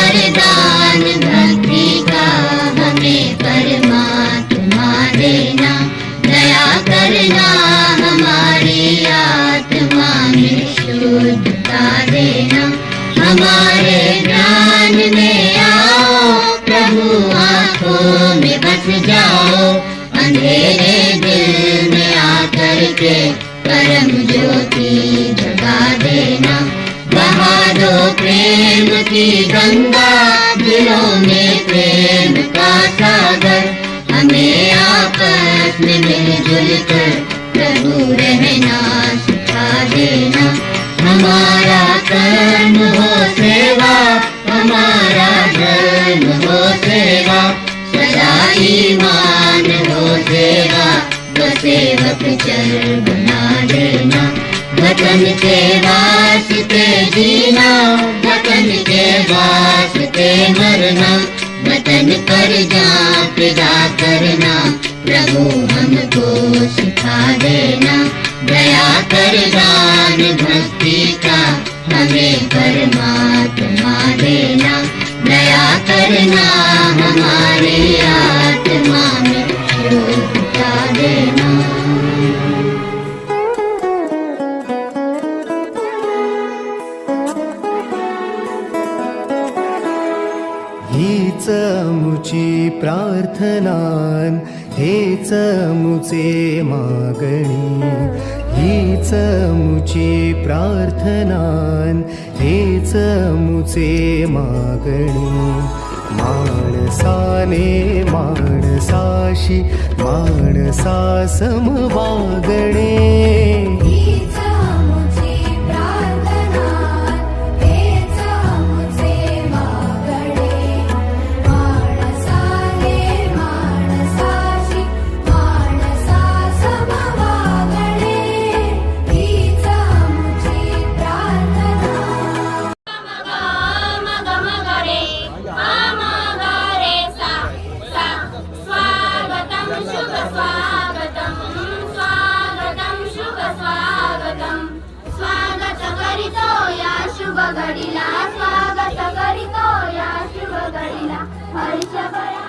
वरदान भक्ति का हमें परमात्मा देना, दया करना हमारी आत्मा में शुद्धता देना। हमारे ज्ञान में आओ प्रभु, आँखों में बस जाओ, अंधेरे दिल में आकर के परम ज्योति जगा देना। बहा दो प्रेम की गंगा, दिलों में प्रेम का सागर, हमें आपस में मिलजुल कर प्रभु रहना सिखा देना। हमारा कर्म हो सेवा, हमारा धर्म हो सेवा, सदा ईमान हो सेवा, तो सेवक चल बना देना। वतन के वास्ते जीना, वतन के वास्ते मरना, वतन पर जान फिदा करना, प्रभु हमको सिखा देना। दया कर दान भक्ति का हमें परमात्मा देना, दया करना हमारे आत्मा में शुद्धता देना। हीच मुची प्रार्थनान, हेच मुचे मागणी, हीच मुची प्रार्थनान, हेच मुचे मागणी। माणसाने माणसाशी माणसा सम वागणे, घडीला स्वागत करीतो या शुभ घडीला हर्षभरा।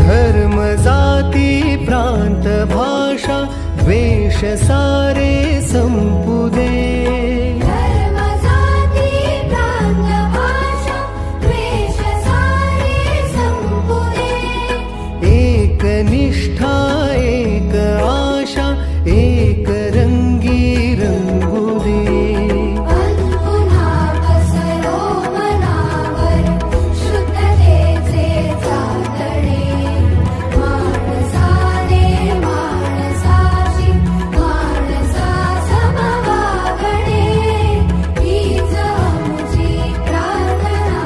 धर्म जाती प्रांत भाषा द्वेष सारे संपुदे, धर्म जाती प्रांत भाषा द्वेष सारे संपुदे। एक निष्ठा एक आशा एक रंगी रंगुदे, पुन्हा पसरो मनावर शुद्धतेचे चांदणे। माणसाने माणसाशी माणसा सम वागणे, हीच आमची प्रार्थना।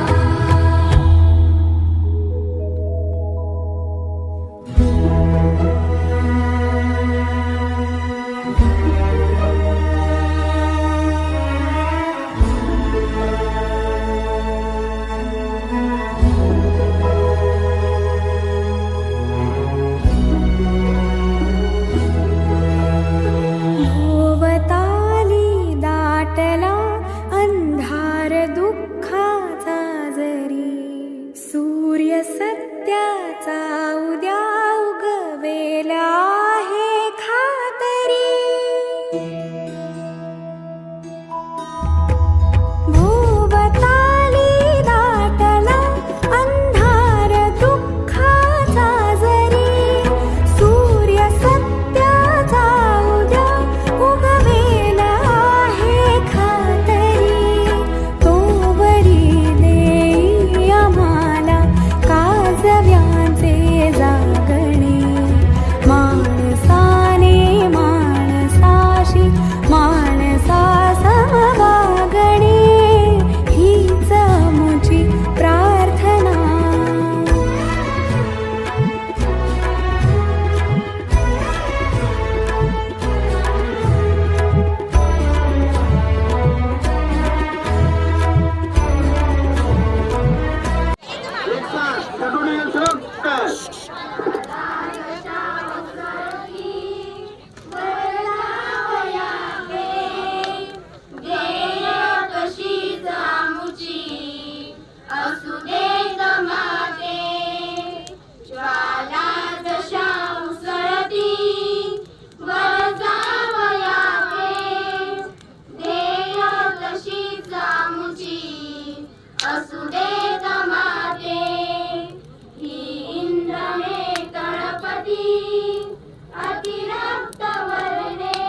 अतिरक्त वर्णे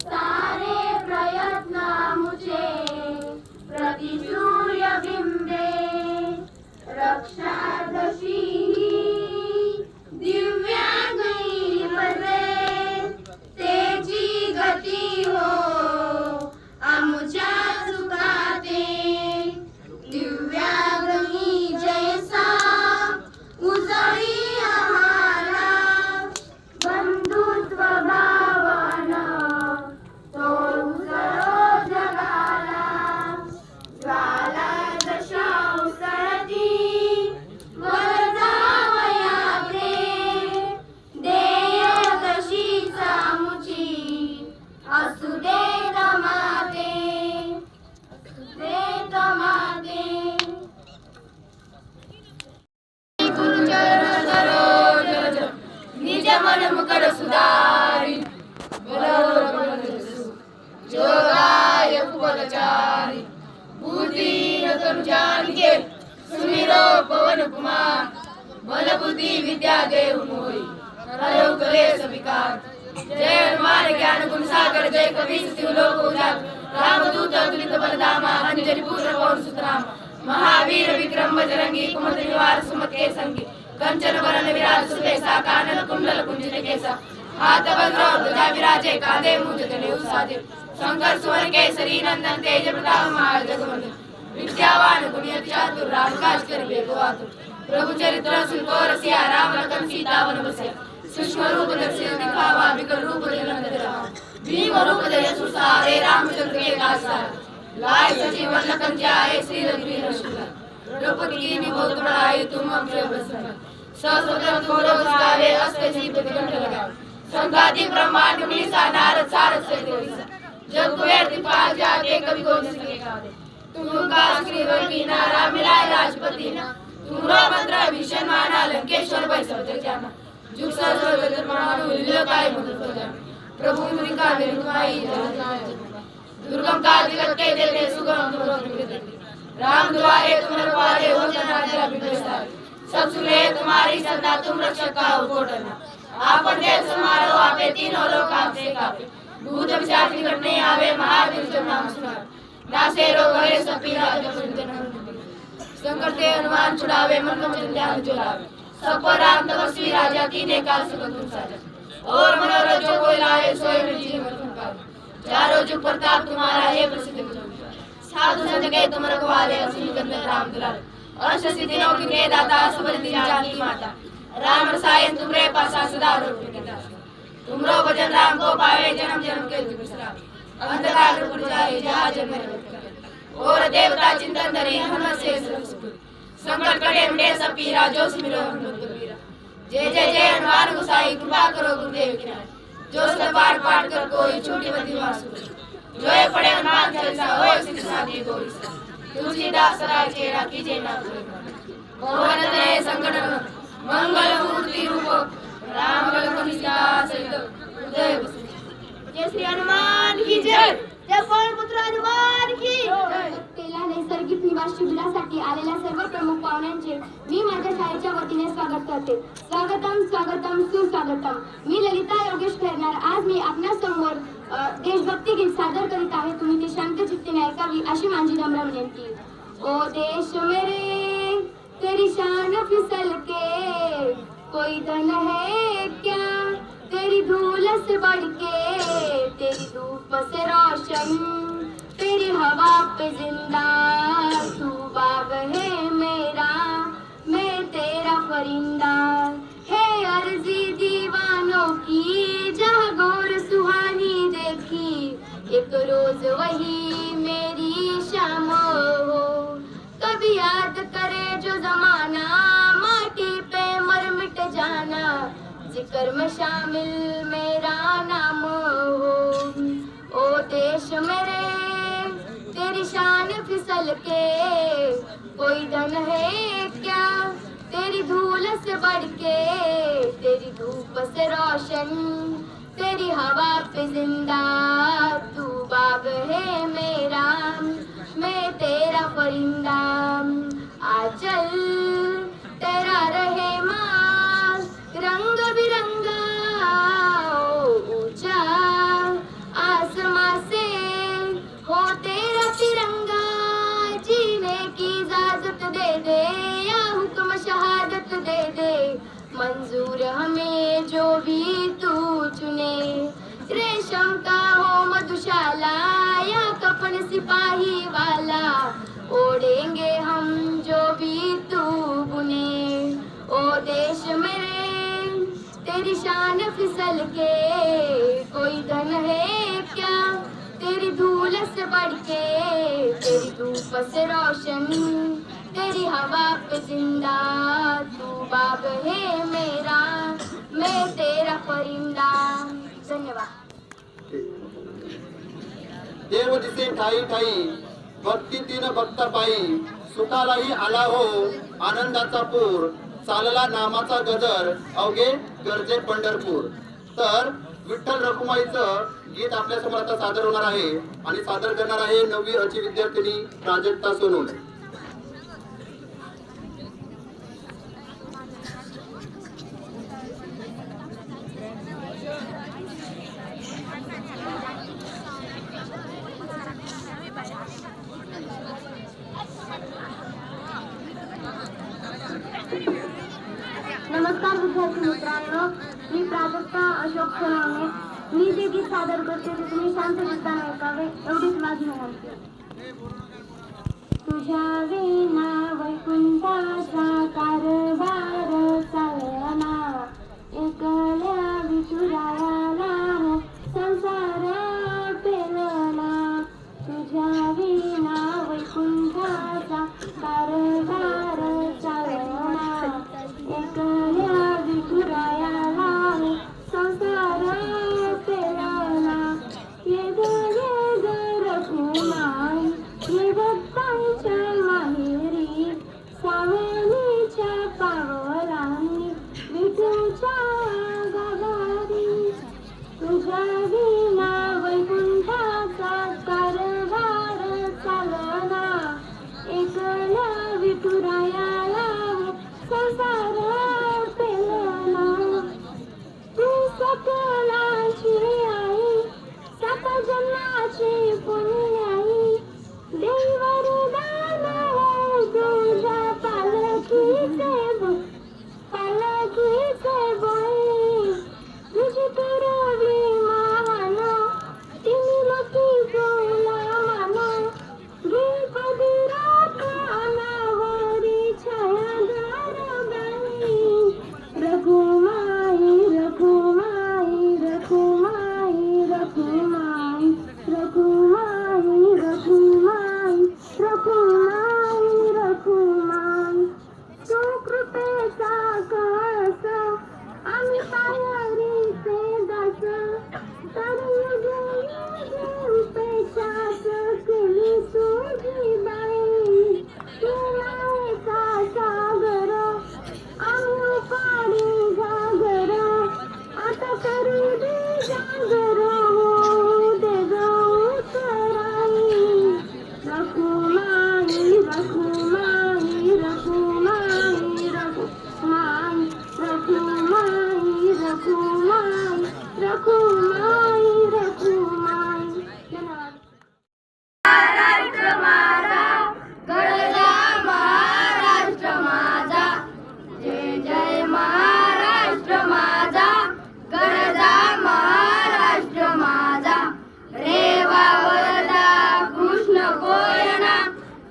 सारे प्रयत्न मुझे प्रति सूर्यबिंबे रक्षादशी दिव्यांगी बसे तेजी गती हो आमच्या सुखाते दिव्यांगी जैसा उजळी आम्हाला बंधुत्व भावना तो उजळो जगाला ज्वाला जशा उसळती वर जावयाचे देय तशी सामुची असू दे तमाते दे तमाते गुरुचरण सरोज निज मन मुकुट सुधारी जोगाय कुलचारी बुद्धि तनु जानिके सुमिरो पवन कुमार बल बुद्धि विद्या देव मोहि हरौ कलेश विकार जय हनुमान ज्ञान गुण सागर जय कबीर तिहु लोक उजागर रामदूत अतुलित बलधामा अंजनी पुत्र पवन सुतनाम महावीर विक्रम बजरंगी कुमति निवार सुमति के संगी कंचन वरण विराज सुबेसा कानन कुंडल कुंजित केसा हाथ वज्र ध्वजा विराजे कांधे मूंज जनेऊ साजे शंकर सुवन केसरी नंदन तेज प्रताप महाजगवंदन विद्यावान गुणियति चातुर राम काज करिबे को आतुर प्रभु चरित्र सुनको रसिया राम लखन सीता वन बसिया सूक्ष्म रूप दर्शय दिखावा विकल रूप धरि धरा भीम रूप धरि सुसारे रामचंद्र के दासा लाय सजीवन लखन जाए श्री रघुवीर रघुवर द्रौपदी की निबोध बढ़ाई तुम अक्षय बसना सहस्र थोड़ो गावे अस्ते जी प्रतिकंठ लगाओ संगादि ब्रह्मांड मीसा नारद सारद से देवसा जग कुबेर दिपाल जाके कभी को न सकेगा तुम का श्री वीना राम मिलाए राजपति ना तुम्हारा मंत्र भीषण माना लंकेश्वर भाई सब जाना जुग सहस्र जन्मानु लीलाकाय मधुर हो जाना प्रभु मुनिका विरुद्धाई दुर्गम काज जगत के देते सुगम दुर्गम राम द्वारे तुम रखवारे हो जना जरा बिगड़ता सब सुने तुम्हारी सदा तुम रक्षक का उकोटना आपन देव समारो आपे तीनों लोक आपसे कापे भूत पिशाच निकट नहीं आवे महावीर जब नाम सुनावे नासे रोग हरे सब पीड़ा जब शंकर ते हनुमान छुड़ावे मन को ध्यान जुलावे सब पर राम तपस्वी राजा कीने काल सुगम तुम साजा और मनोरथ जो कोई लाए सोए में जीवन तुम पावे चारों जुग प्रताप तुम्हारा है प्रसिद्ध साधु संत के तुम रखवाले असली कंदन राम दुलारे अष्ट सिद्धियों की दे दाता सबल दी जानकी माता राम रसायन तुमरे पासा सदा रोटी तुमरो भजन राम को पावे जन्म जन्म के दुख बिसरावे अंधकार दूर जाए जहाँ जन्म और देवता चिंतन धरे हनुमत से संकट कटे मिटे सब पीरा जो सिमरो हनुमत वीरा जय जय जय हनुमान गोसाई कृपा करो गुरुदेव की नाय जो सब पाठ पाठ कर कोई छोटी बड़ी वासु जो ये पढ़े हनुमान चालीसा होए सिद्ध साधी गौरी तुलसीदास राय चेरा कीजे ना भवन तनय संकट मंगल मूर्ति रूप राम लखन सीता सहित उदय बसे जय श्री हनुमान की जय जय पवन पुत्र हनुमान की तेला नैसर्गिक निवास शिबिरासाठी आलेल्या सर्व प्रमुख पाहुण्यांचे मी माझ्या शाळेच्या वतीने स्वागत करते. स्वागतम स्वागतम सुस्वागतम. मी ललिता योगेश खैरनार. आज मी आपल्या समोर देशभक्ती गीत सादर करीत आहे. तुम्ही ते शांत चित्ताने ऐकावी अशी माझी नम्र विनंती. ओ देश मेरे तेरी शान फिसल के कोई धन है क्या तेरी धूल से बढ़ के तेरी धूप से रोशन तेरी हवा पे जिंदा तू बाग है मेरा मैं तेरा परिंदा है अर्जी दीवानों की जहाँ गौर सुहानी देखी एक रोज वही मेरी शाम हो कभी याद करे जो जमाना माटी पे मर मिट जाना जिक्र में शामिल मेरा नाम हो ओ देश मेरे तेरी शान फिसल के कोई धन है क्या तेरी धूल से बढ़ के तेरी धूप से रोशन तेरी हवा पे जिंदा तू बाग है मेरा मैं तेरा परिंदा आचल तेरा रहे माँ रंग बिरंग हमें जो भी तू चुने, रेशम का हो मधुशाला या कफन सिपाही वाला, ओढ़ेंगे हम जो भी तू बुने। ओ देश मेरे तेरी शान फिसल के कोई धन है क्या, तेरी धूल से बढ़ के, तेरी धूप से रोशन, तेरी हवा पे जिंदा, तू बाग है मेरा, मैं तेरा परिंदा। धन्यवाद। देव दिसे ठाई ठाई, भक्ती तीन भक्त पायी, सुखालाही आला हो आनंदाचा पूर, चालला नामाचा गजर अवघे गरजे पंढरपूर। तर विठ्ठल रखुमाईचं गीत आपल्या समोर आता सादर होणार आहे आणि सादर करणार आहे 9वी अ ची विद्यार्थिनी प्राजक्ता सोनवणे। नमस्कार विद्यार्थी मित्रांनो, मी प्राजक्ता अशोक सोनवणे। मी जे गीत सादर करते ते तुम्ही शांत चित्ताने ऐकावे एवढीच माझी विनंती। तुझ्या विना वैकुंठाचा कारभार चालना, एकल्या विठुरायाला संसार पेलना। तुझ्या विना वैकुंठाचा कारभार चालना, एकल्या विठुरायाला संसार पेलना। ये ग रखुमाई, ये भक्तांच्या माहेरी, सावलीच्या पावलांनी, विठूच्या गाभारी। तुझ्या विना वैकुंठाचा कारभार चालना, एकल्या विठुरायाला संसार पेलना। तू सकलाची आई, सात जन्माची पुण्याई, देई वरदान हो तुझ्या पालखीचे बळी। तुझी करवी महान, तिन्ही लोकी तुला मान, द्विपदी राख अनावरी छायादार बाई। रखुमाई रखुमाई रखुमाई रखुमाई रखुमाई रखुमाई रखुमाई रखुमाई। तू कृपेचा कळस, आम्ही पायरीचे दास, तर रुपेचाच केली तुझी बाई। तू मायेचा सागर, आम्ही उपाडी जागर, आता करू दे जागर होऊ दे ग उतराई। रखुमाई रखुमाई रखुमाई रखुमाई रखुमाई रखुमाई रखुमाई रखुमाई। धन्यवाद। महाराष्ट्र माझा, गरजा महाराष्ट्र माझा, जय जय महाराष्ट्र माझा, गरजा महाराष्ट्र माझा। रेवा वरदा कृष्ण कोयना,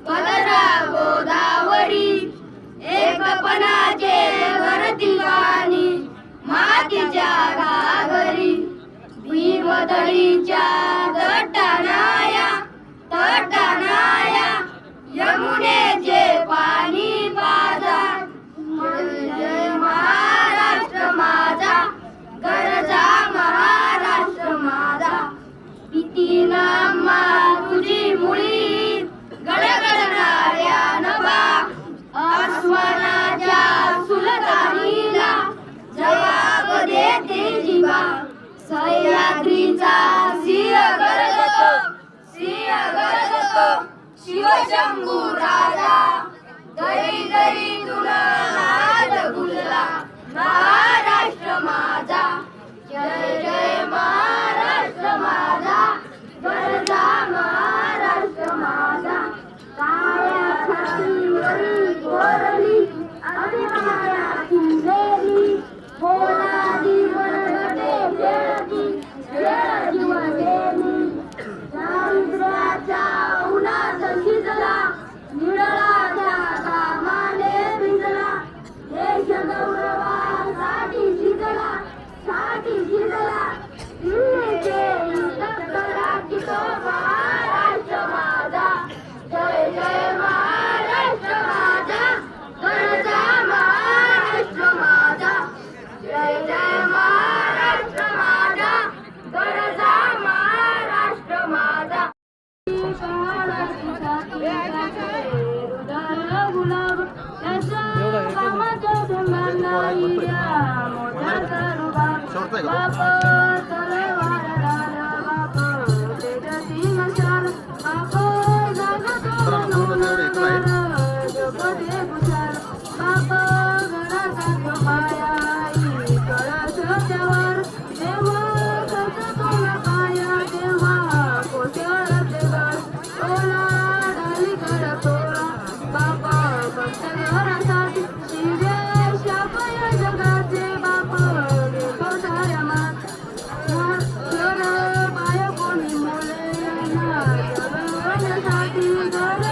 पदरा गोदावरी, एकपणाचे भरती वाणी, मातीच्या घागरी। भीमदळीच्या तटानाया तटानाया, यमुनेचे पाणी पाजा, जय जय महाराष्ट्र माझा, गरजा महाराष्ट्र माझा। पितीना मा तुझी मुळी, गडगडणाऱ्या नभा, आसमानाच्या सुलतानीला जवाब देते जिवा। सह्याद्रीचा सिंह गरजतो शिवशंभू राजा, दरी दरीतून नाद गुंजला महाराष्ट्र माझा। जय जय महाराष्ट्र माझा, गरजा महाराष्ट्र माझा। काळ्या छातीवरील कोरली अभिमानाची वेली, आहे का बाप तलवार लाल बाप तेजसी मशाल बाप जगतो जगते कुशाल बाप घराचा पाया कळस त्यावर तेव्हा सततो पाया तेव्हा कोसळते घर ओला डाली कर तोला बाप भक्त घरासाठी शिवे शापय जगाचे बाप देतो साऱ्या मात घर पाय कोणी मुले जगवण्यासाठी घर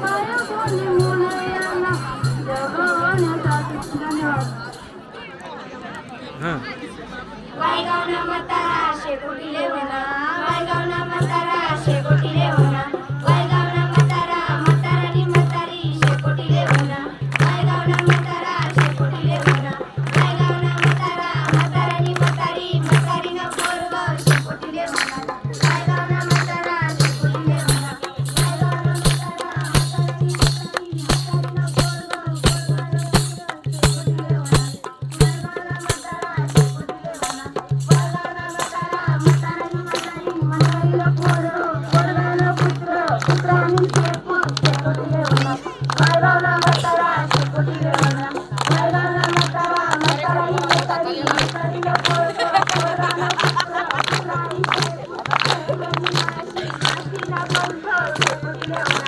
पाय कोणी मुले जगवण्यासाठी. धन्यवाद. वायगावना म्हातारा शेकोटीले म्हणा वायगावना म्हातारा शेकोटीले म्हणा वायगावना म्हातारा म्हातारानी म्हातारी शेकोटीले म्हणा वायगावना म्हातारा शेकोटीले म्हणा वायगावना म्हातारा म्हातारानी म्हातारी म्हातारीनं पोरगं शेकोटीले म्हणा वायगावना म्हातारा शेकोटीले म्हणा वायगावना म्हातारा म्हातारानी म्हातारी म्हातारीनं पोरगं शेकोटीले म्हणा वायगावना म्हातारा शेकोटीले म्हणा वायगावना म्हातारा म्हातारानी म्हातारी म्हातारीनं पोरगं पुत्र पुत्रांनी शेकोटीले म्हणा वायगावना म्हातारा शेकोटीले म्हणा वायगावना म्हातारा म्हातारानी म्हातारी म्हातारीनं पोरगं पुत्र पुत्रांनी शेकोटीले म्हणा शेकोटीले म्हणा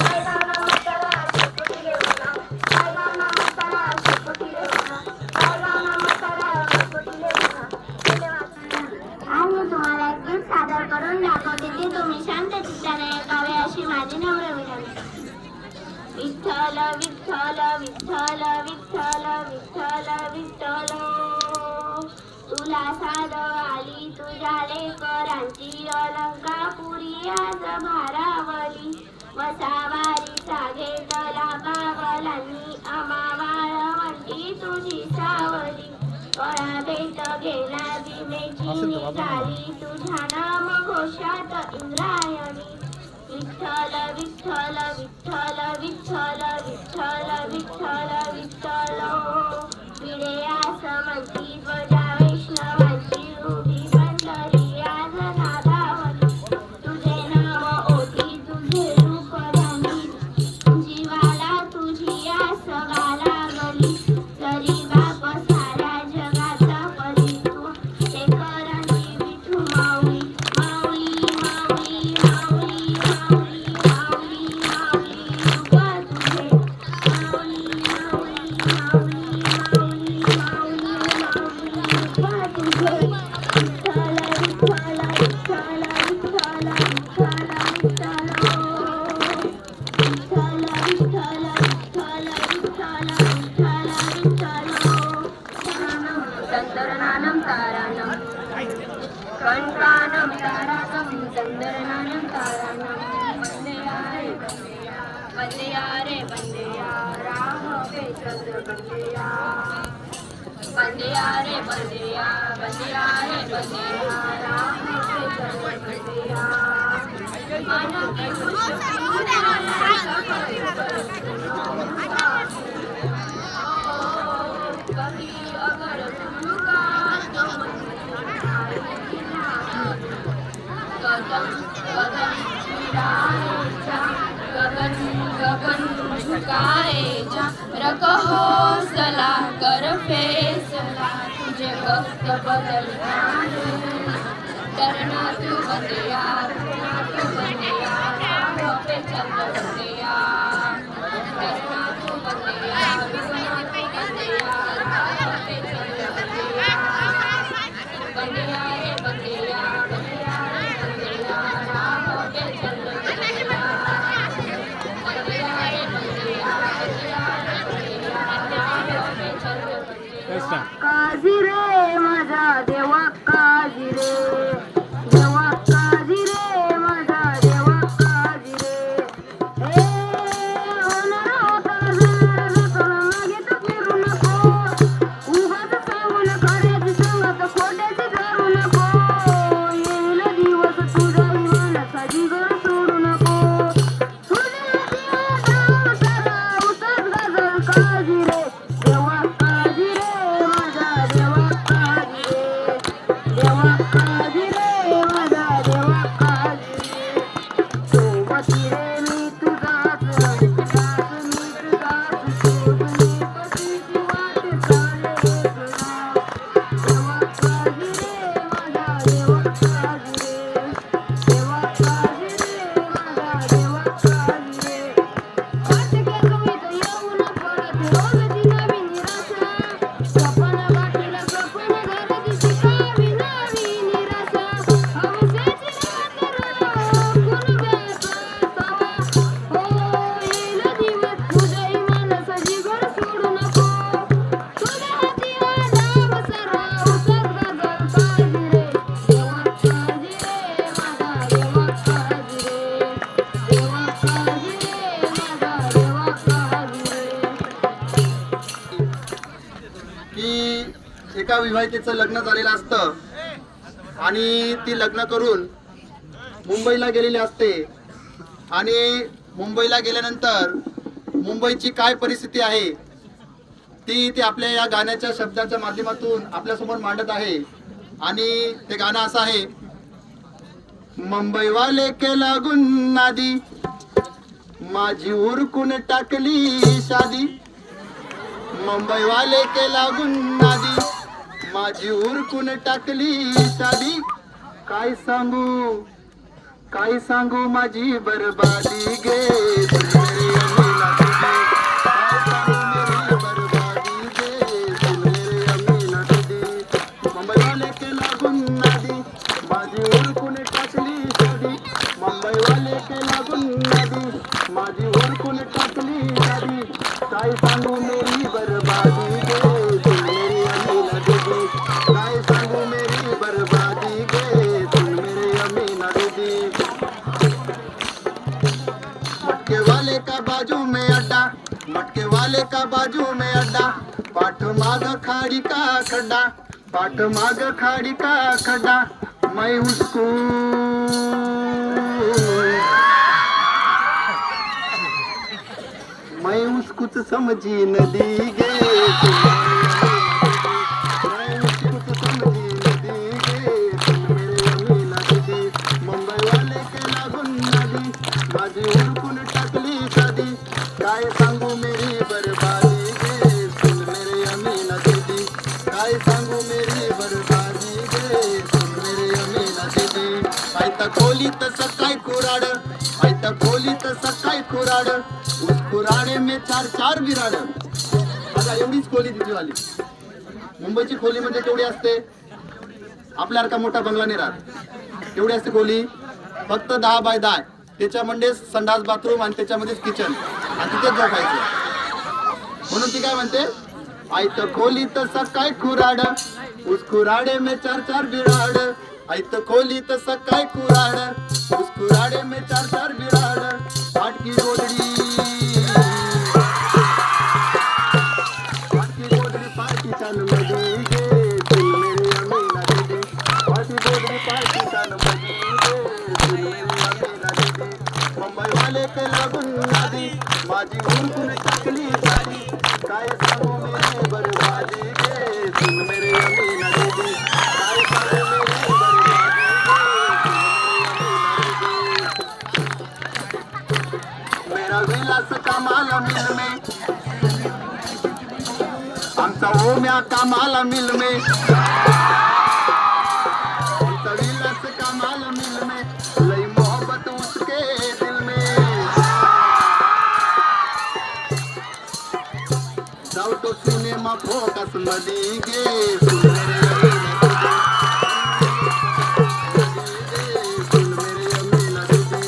वायगावना म्हातारा शेकोटीले म्हणा वायगावना म्हातारा शेकोटीले म्हणा वायगावना म्हातारा शेकोटीले म्हणा. धन्यवाद. आज मी तुम्हाला एक गीत सादर करून दाखवते ते तुम्ही शांत चित्ताने ऐकावे अशी माझी नम्र विनंती. विठ्ठल विठ्ठल विठ्ठल विठ्ठल विठ्ठल विठ्ठल तुला साध आली तुझ्या लेकरांची अलंकापुरी आज भारावली वसावारीचा घेतला बावलांनी आमावाळ म्हणती तुझी सावली कळा भेट गेला भीमेची निघाली तुझ्या नाम घोषात इंद्रायणी. विठ्ठल विठ्ठल विठ्ठल विठ्ठल विठ्ठल विठ्ठल विठ्ठल पिढे आस म्हणती ध्वजा वैष्णवांची उभी पंढरी आज नादावली तुझे नाव ओठी तुझे रूप राणी जीवाला तुझी आस लागली तरी बाप साऱ्या जगाचा परी तू ते करंजी विठू माऊली माऊली माऊली माऊली माऊली माऊली माऊली रूप तुझे माऊली माऊली माऊली माऊली माऊली माऊली रूप तुझे. विठ्ठल विठ्ठल विठ्ठल विठ्ठल विठ्ठल विठ्ठल विठ्ठल विठ्ठल विठ्ठल विठ्ठल विठ्ठल विठ्ठल तंत्रनानं तारानं कण्ठानं तारानं तंत्रनानं तारानं बंदेया रे बंदेया राह पे चंद्र बंदेया बंदेया रे बंदेया बंदेया रे बंदेया राह पे चंद्र बंदेया मन की कभी अगर तुमका गगन गगन झुकाए जा गगन गगन झुकाए जा रख हौसला कर फैसला तुझे वक्त बदलना है डरना तू बंदेया डरना तू बंदेया राह पे चल बंदेया डरना तू बंदेया डरना तू बंदेया राह पे चल बंदेया बंदेया रे बंदेया बंदेया रे बंदेया राह पे चल बंदेया बंदेया रे बंदेया बंदेया रे बंदेया राह पे चल बंदेया. काजी रे माझा देवा काजी रे देवा काजी रे विवाहितेचं लग्न झालेलं असतं आणि ती लग्न करून मुंबईला गेलेली असते आणि मुंबईला गेल्यानंतर मुंबईची काय परिस्थिती आहे ती आपल्या या गाण्याच्या शब्दाच्या माध्यमातून आपल्यासमोर मांडत आहे. आणि ते गाणं असं आहे. मुंबईवाले के लागून नादी माझी उरकून टाकली शादी. मुंबईवाले के लागून नादी माझी उरकून टाकली शादी. काय सांगू माझी बरबादी गे मेरी अमीना दीदी. काय सांगू मेरी बरबादी गे मेरी अमीना दीदी. मुंबईवाले के लागून नादी माझी उरकून टाकली शादी. मुंबईवाले के लागून नादी माझी उरकून टाकली शादी. काय सांगू मेरी बरबादी गे मेरी अमीना दीदी. काय सांगू मेरी बरबादी गे मेरी अमीना दीदी. मटके वाले का बाजू में अड्डा मटके वाले का बाजू में अड्डा. पाठ माग खाड़ी का खड्डा पाठ माग खाड़ी का खड्डा. मैं उसको समझी नदी गे. मैं उसको समझी नदी गे मेरे अमीना दीदी. मुंबई वाले के लागून नदी माझी उरकून टाकली शादी. काय सांगू मेरी बरबादी गे सुन मेरे अमीना दीदी. काय सांगू मेरी बरबादी गे सुन मेरे अमीना दीदी. आयता खोलीत सकाळी कुराड आयता खोलीत सकाळी कुराड. उस कुराडे में चार चार बिराड. आता एवढीच खोली तिची वाली. मुंबईची खोली म्हणजे केवढी असते आपल्यासारखा मोठा बंगला नाही राहत. एवढी असते खोली फक्त 10 बाय 10. त्याच्यामध्ये संडास बाथरूम आणि त्याच्यामध्येच किचन आणि तिथेच झोपायचं. म्हणून ती काय म्हणते आयत खोलीत सकाळी कुराड उस कुराडे में चार चार बिराड. आयत खोलीत सकाळी कुराड उस कुराडे में चार चार बिराड. पाटकी गोदडी पार्टी सन मजी गे सुन मेरी अमीना दीदी. पार्टी गोदडी पार्टी सन मजी गे सुन मेरी अमीना दीदी. मुंबई वाले के लागून नादी माझी उरकून टाकली शादी. काय सांगू मेरी बरबादी गे सुन मेरी अमीना दीदी. काय सांगू मेरी बरबादी गे सुन मेरी अमीना दीदी. मेरा विलास कमाल मिल में आमचा ओम्या कामाला मिल में. आमचा विलास कामाला मिल में. लई मोहब्बत उसके दिल में. जाऊ तो सिनेमा फोकस मधी गे सुन मेरे अमीना दीदी. सुन मेरे अमीना दीदी.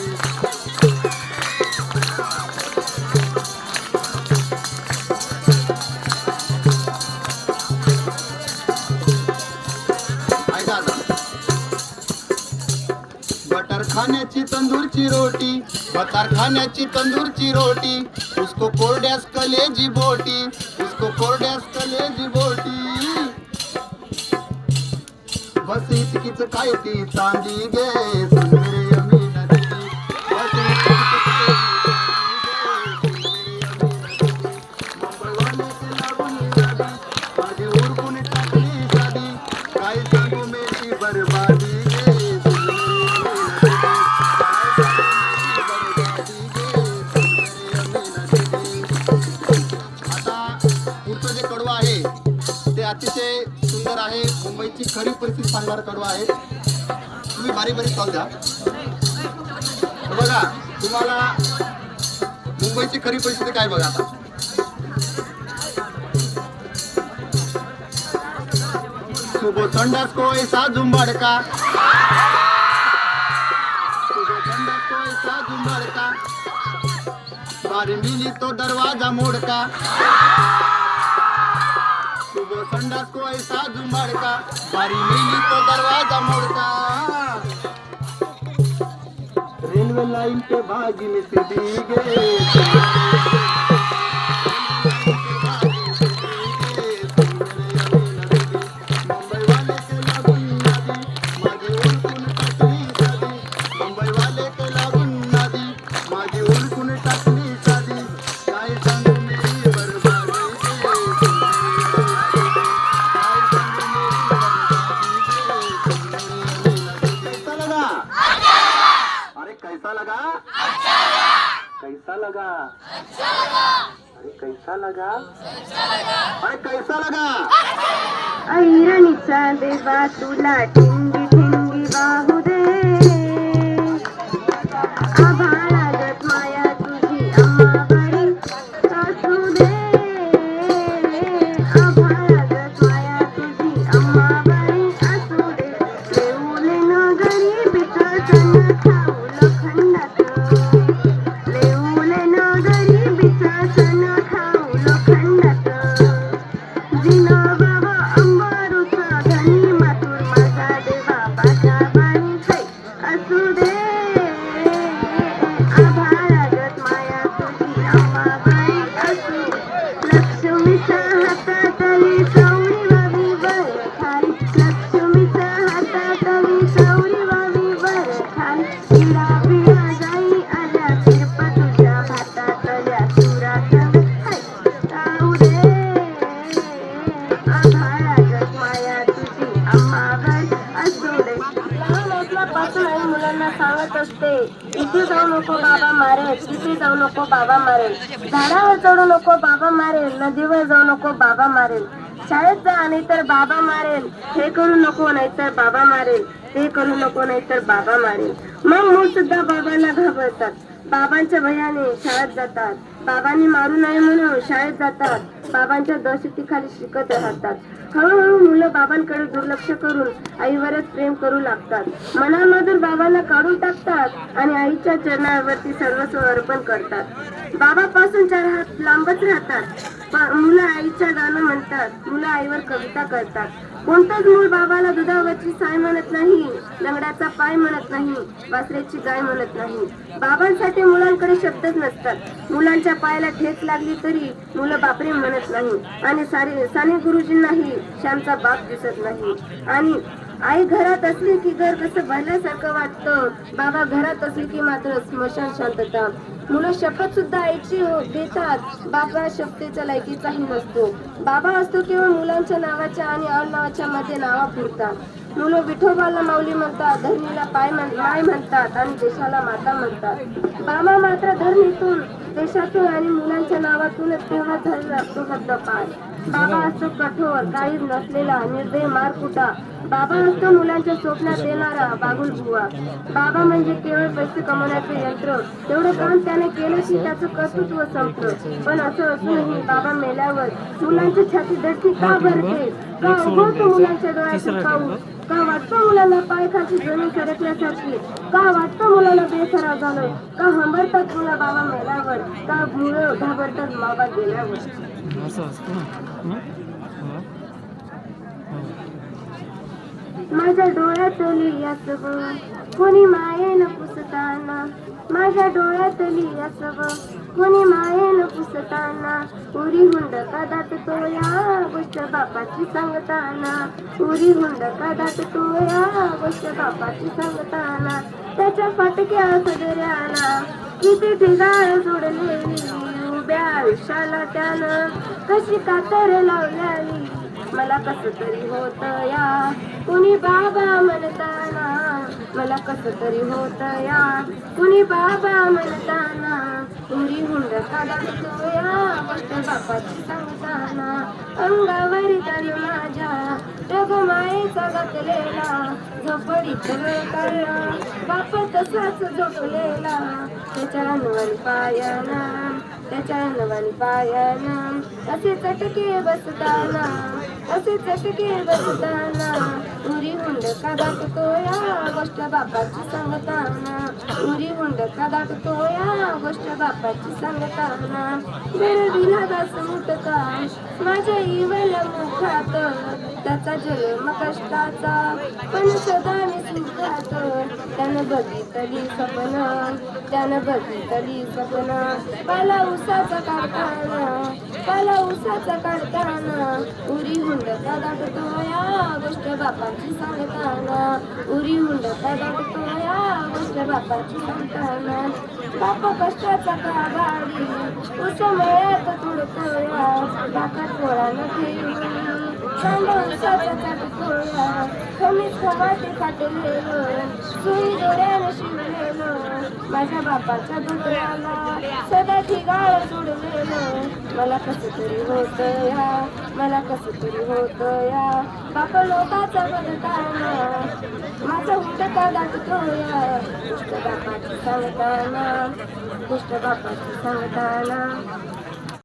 बटर खाण्याची तंदूरची रोटी बटर खाण्याची तंदूरची रोटी. उसको कोरड्यास कलेजी बोटी उसको कोरड्यास कलेजी बोटी. बस इतकीच काय ती चांदी गे सुन मेरे अमीना दीदी. बस इतकीच काय ती चांदी गे सुन मेरे अमीना दीदी. मुंबईवाले के लागून नादी माझी उरकून टाकली शादी. काय सांगू मेरी बरबादी गे सुन मेरी अमीना दीदी. आता पुढचं जे कडवं आहे ते अतिशय सुंदर आहे. मुंबईची खरी परिस्थिती सांगणारा कडवं आहे. तुम्ही बारीक बारीक चाल द्या. बघा तुम्हाला मुंबईची खरी परिस्थिती काय बघा. आता सुबह संडास को ऐसा झुंबड़का सुबह संडास को ऐसा झुंबड़का. बारी मिली तो दरवाजा मोड़का. सुबह संडास को ऐसा झुंबड़का. बारी मिली तो दरवाजा मोड़का. रेलवे लाइन पे भागी में सीधी गे. कैसा लगा? कैसा लगा? अरे कैसा लगा? अरे कैसा लगा? ऐरणीचा देवा तुला ठिंगी ठिंगी वाहू दे आभाळागत माया तुझी आम्हावरी असू दे आभाळागत माया तुझी आम्हावरी असू दे लेऊले न गरिबीचं सण खाऊ लोखंडात लेऊले न गरिबीचं सण खाऊ लोखंडात जिनाबाबा अंबारूचा धनी मातूर माझा देवा बाजा बाणी खाई असू दे आभाळागत माया तुझी आम्हावरी असू लक्ष्मीच्या हातातली चौरी वावी वर खाली लक्ष्मीच्या हातातली चौरी वावी वर खाली हिरा पिळा जाई आल्या तिरपा तुझ्या हातातल्या सुरात हाय जाऊ दे आभाळागत माया तुझी आम्हावर असू दे लहान असल्यापासून आई मुलांना सांगत असते इथे जाऊ नको बाबा मारेल तिथे जाऊ नको बाबा मारेल झाडावर चढू नको बाबा मारेल नदीवर जाऊ नको बाबा मारेल शाळेत जा नाहीतर बाबा मारेल हे करू नको नाहीतर बाबा मारेल ते करू नको नाहीतर बाबा मारेल मग मूल सुद्धा बाबांना घाबरतात बाबांच्या भयाने शाळेत जातात बाबांनी मारू नये म्हणून शाळेत जातात बाबांच्या दहशतीखाली शिकत राहतात हळूहळू मुलं बाबांकडे दुर्लक्ष करून आईवरच प्रेम करू लागतात मनामधून बाबांना काढून टाकतात आणि आईच्या चरणावरती सर्वस्व अर्पण करतात बाबापासून 4 हात लांबच राहतात मुलं आईच्या गाणं म्हणतात मुलं आईवर कविता करतात कोणतंच मूल बाबाला दुधावरची साय म्हणत नाही लंगड्याचा पाय म्हणत नाही वासरेची गाय म्हणत नाही बाबांसाठी मुलांकडे शब्दच नसतात मुलांच्या पायाला ठेच लागली तरी मुलं बापरे म्हणत नाही आणि साने गुरुजींनाही श्यामचा बाप दिसत नाही आणि आई घरात असली की घर कसं भरल्यासारखं वाटतं बाबा घरात असली की मात्र स्मशान शांतता मुलं शपथ सुद्धा आईची देतात बाबा शपथेच्या लायकीचाही नसतो बाबा असतो केवळ मुलांच्या नावाच्या आणि आडनावाच्या मध्ये नावा पुरतात मुलं विठोबाला माऊली म्हणतात धरणीला माय म्हणतात आणि देशाला माता म्हणतात बाबा मात्र धरणीतून देशातून आणि मुलांच्या नावातूनच तेव्हा धरला तो शब्द पाय बाबा असतो कठोर काही नसलेला निर्दय मारकुटा बाबा असतो मुलांच्या स्वप्नात येणारा बागुल बुवा बाबा म्हणजे केवळ पैसे कमवण्याचे यंत्र तेवढं काम त्याने केलं की त्याचं कर्तृत्व संपलं पण असं असूनही बाबा मेल्यावर मुलांची छाती धडकी का भरते का उघडतो मुलांच्या डोळ्याचे पाऊस का वाटतं मुलांना पाय खालची जमीन सरकल्यासारखी का वाटतं मुलांना बेसराव झालं का हंबरतात मुलं बाबा मेल्यावर का मुलं घाबरतात बाबा गेल्यावर माझ्या डोळ्यातली यासव कोणी मायेन पुसताना माझ्या डोळ्यातली यासव कोणी मायेन पुसताना उरी हुंड का दाटतो या गोष्ट बापाची सांगताना उरी हुंड का दाटतो या गोष्ट बापाची सांगताना त्याच्या फाटक्या सदऱ्याला किती ठिकाण सोडलेली उभ्या आयुष्याला त्यानं कशी कातर लावल्याली मला कसं तरी होत या कुणी बाबा म्हणताना मला कसं तरी होत या कुणी बाबा म्हणताना उरी हुंड का दाटतो या गोष्ट बापाची सांगताना अंगावरी तन माझ्या रगमायेचा घातलेला झोपडीत काढला बाप तसाच झोपलेला त्याच्या अनवानी पायाना असे चटके बसताना उरी हुंड का दाटतो या गोष्ट बापाची सांगताना उरी हुंड का दाटतो या गोष्ट बापाची सांगताना बेरडीला दास मुटका माझ्या इवल मुखात त्याचा जन्म कष्टाचा पण सदा मी सुखात त्यानं बघितली सपन पाला उसाचा काढताना उरी हुंड का दाटतो या गोष्ट बापाची सांगताना उरी हुंड का दाटतो या गोष्ट बापाची सांगताना बाप कष्टाचा काबाडी उस मळ्यात तुडतोया बाका पोळानं ठेवून सांड उसाचा काटतोया कमीच खमाटे काटलेलं सुई दोऱ्यानं शिवलेलं माझ्या बापाच्या दुधाला सदाची गाळ सोडलेलं मला कसं तरी होत या मला कसं तरी होत या बाप लोकाचा बदताना माझं हुंडका दाटतो या दुष्ट बापाची सांगताना